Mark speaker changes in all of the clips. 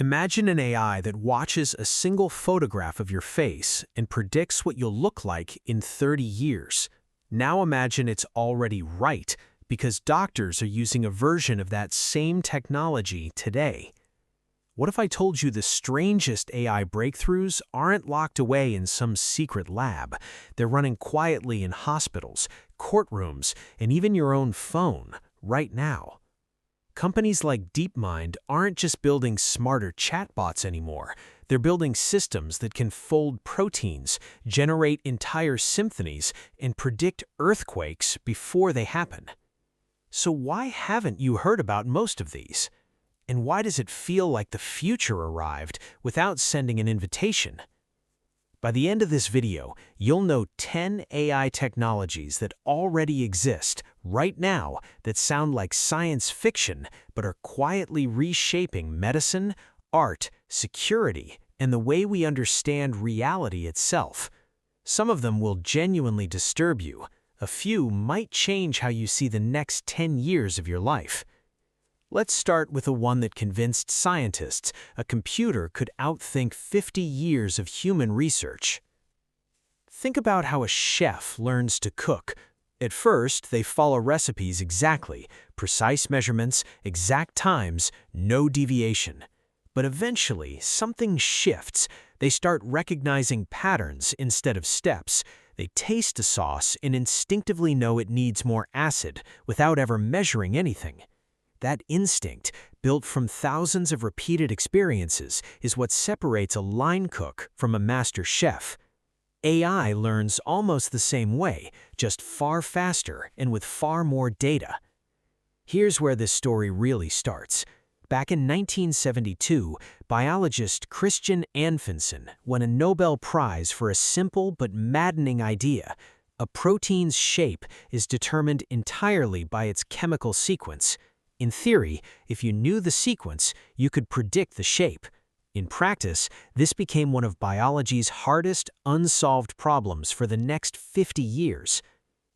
Speaker 1: Imagine an AI that watches a single photograph of your face and predicts what you'll look like in 30 years. Now imagine it's already right, because doctors are using a version of that same technology today. What if I told you the strangest AI breakthroughs aren't locked away in some secret lab? They're running quietly in hospitals, courtrooms, and even your own phone right now. Companies like DeepMind aren't just building smarter chatbots anymore. They're building systems that can fold proteins, generate entire symphonies, and predict earthquakes before they happen. So why haven't you heard about most of these? And why does it feel like the future arrived without sending an invitation? By the end of this video, you'll know 10 AI technologies that already exist right now that sound like science fiction but are quietly reshaping medicine, art, security, and the way we understand reality itself. Some of them will genuinely disturb you. A few might change how you see the next 10 years of your life. Let's start with the one that convinced scientists a computer could outthink 50 years of human research. Think about how a chef learns to cook. At first, they follow recipes exactly, precise measurements, exact times, no deviation. But eventually, something shifts. They start recognizing patterns instead of steps. They taste a sauce and instinctively know it needs more acid without ever measuring anything. That instinct, built from thousands of repeated experiences, is what separates a line cook from a master chef. AI learns almost the same way, just far faster and with far more data. Here's where this story really starts. Back in 1972, biologist Christian Anfinsen won a Nobel Prize for a simple but maddening idea. A protein's shape is determined entirely by its chemical sequence. In theory, if you knew the sequence, you could predict the shape. In practice, this became one of biology's hardest unsolved problems for the next 50 years.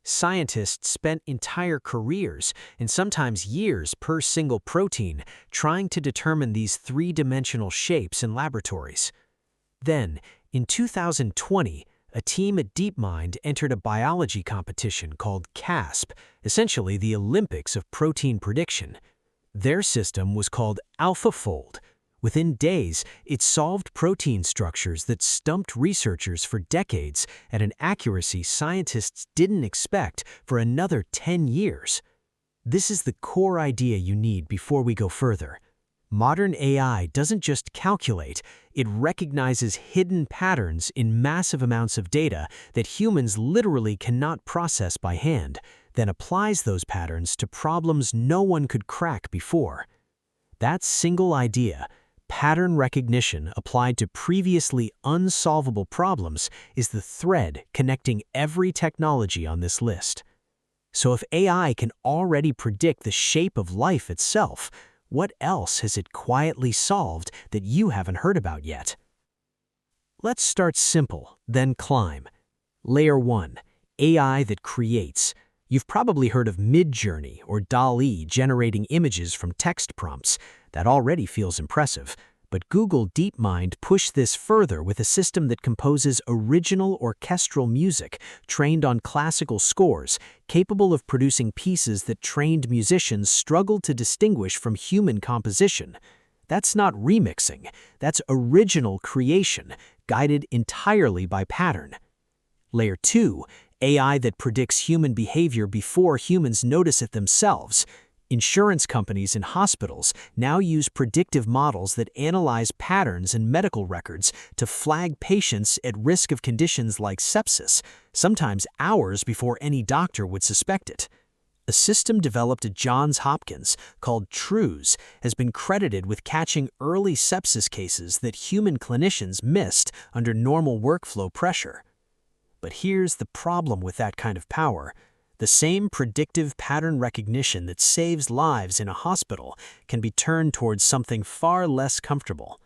Speaker 1: Scientists spent entire careers, and sometimes years per single protein, trying to determine these three-dimensional shapes in laboratories. Then, in 2020, a team at DeepMind entered a biology competition called CASP, essentially the Olympics of protein prediction. Their system was called AlphaFold. Within days, it solved protein structures that stumped researchers for decades at an accuracy scientists didn't expect for another 10 years. This is the core idea you need before we go further. Modern AI doesn't just calculate, it recognizes hidden patterns in massive amounts of data that humans literally cannot process by hand, then applies those patterns to problems no one could crack before. That single idea, pattern recognition applied to previously unsolvable problems, is the thread connecting every technology on this list. So if AI can already predict the shape of life itself, what else has it quietly solved that you haven't heard about yet? Let's start simple, then climb. Layer 1. AI that creates. You've probably heard of Midjourney or DALL-E generating images from text prompts. That already feels impressive. But Google DeepMind pushed this further with a system that composes original orchestral music trained on classical scores, capable of producing pieces that trained musicians struggled to distinguish from human composition. That's not remixing, that's original creation, guided entirely by pattern. Layer 2, AI that predicts human behavior before humans notice it themselves. Insurance companies and hospitals now use predictive models that analyze patterns in medical records to flag patients at risk of conditions like sepsis, sometimes hours before any doctor would suspect it. A system developed at Johns Hopkins called TRUES has been credited with catching early sepsis cases that human clinicians missed under normal workflow pressure. But here's the problem with that kind of power. The same predictive pattern recognition that saves lives in a hospital can be turned towards something far less comfortable.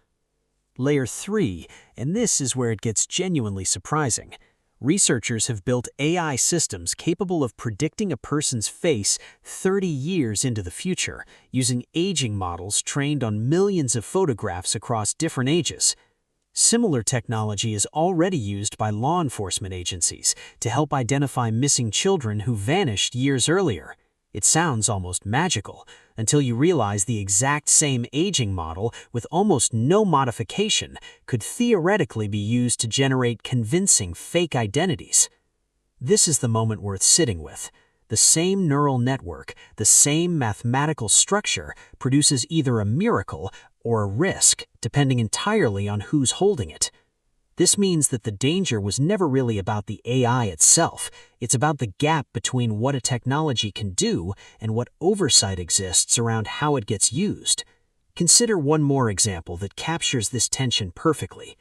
Speaker 1: Layer 3, and this is where it gets genuinely surprising. Researchers have built AI systems capable of predicting a person's face 30 years into the future, using aging models trained on millions of photographs across different ages. Similar technology is already used by law enforcement agencies to help identify missing children who vanished years earlier. It sounds almost magical, until you realize the exact same aging model with almost no modification could theoretically be used to generate convincing fake identities. This is the moment worth sitting with. The same neural network, the same mathematical structure, produces either a miracle or a risk, depending entirely on who's holding it. This means that the danger was never really about the AI itself. It's about the gap between what a technology can do and what oversight exists around how it gets used. Consider one more example that captures this tension perfectly.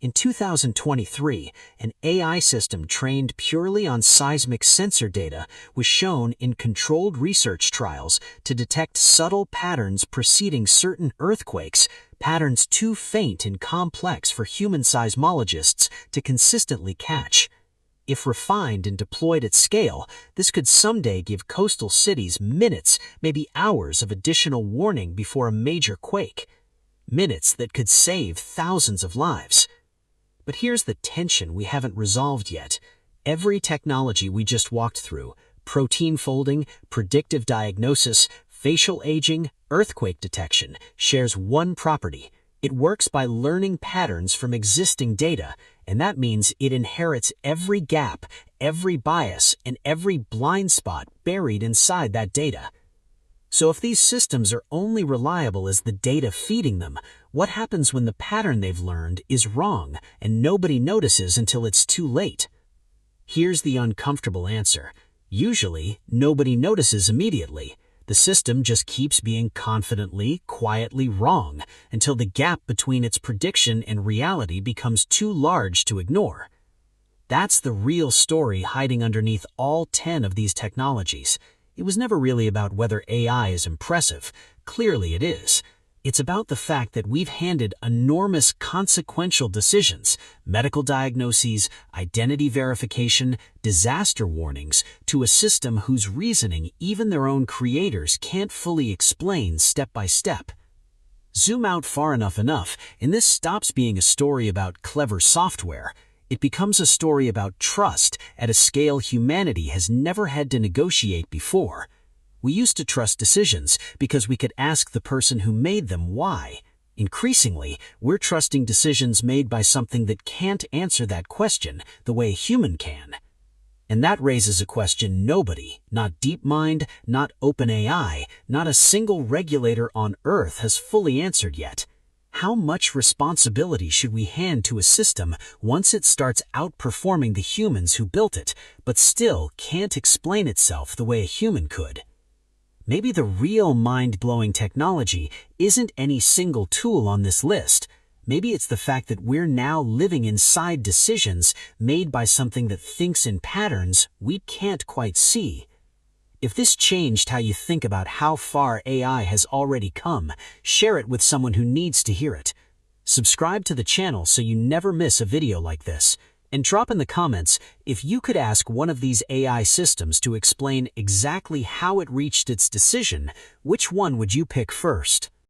Speaker 1: In 2023, an AI system trained purely on seismic sensor data was shown in controlled research trials to detect subtle patterns preceding certain earthquakes, patterns too faint and complex for human seismologists to consistently catch. If refined and deployed at scale, this could someday give coastal cities minutes, maybe hours of additional warning before a major quake. Minutes that could save thousands of lives. But here's the tension we haven't resolved yet. Every technology we just walked through, protein folding, predictive diagnosis, facial aging, earthquake detection, shares one property. It works by learning patterns from existing data, and that means it inherits every gap, every bias, and every blind spot buried inside that data. So if these systems are only reliable as the data feeding them, what happens when the pattern they've learned is wrong and nobody notices until it's too late? Here's the uncomfortable answer. Usually, nobody notices immediately. The system just keeps being confidently, quietly wrong until the gap between its prediction and reality becomes too large to ignore. That's the real story hiding underneath all 10 of these technologies. It was never really about whether AI is impressive. Clearly it is. It's about the fact that we've handed enormous consequential decisions, medical diagnoses, identity verification, disaster warnings, to a system whose reasoning even their own creators can't fully explain step by step. Zoom out far enough, and this stops being a story about clever software. It becomes a story about trust at a scale humanity has never had to negotiate before. We used to trust decisions because we could ask the person who made them why. Increasingly, we're trusting decisions made by something that can't answer that question the way a human can. And that raises a question nobody, not DeepMind, not OpenAI, not a single regulator on Earth has fully answered yet. How much responsibility should we hand to a system once it starts outperforming the humans who built it, but still can't explain itself the way a human could? Maybe the real mind-blowing technology isn't any single tool on this list. Maybe it's the fact that we're now living inside decisions made by something that thinks in patterns we can't quite see. If this changed how you think about how far AI has already come, share it with someone who needs to hear it. Subscribe to the channel so you never miss a video like this. And drop in the comments if you could ask one of these AI systems to explain exactly how it reached its decision, which one would you pick first?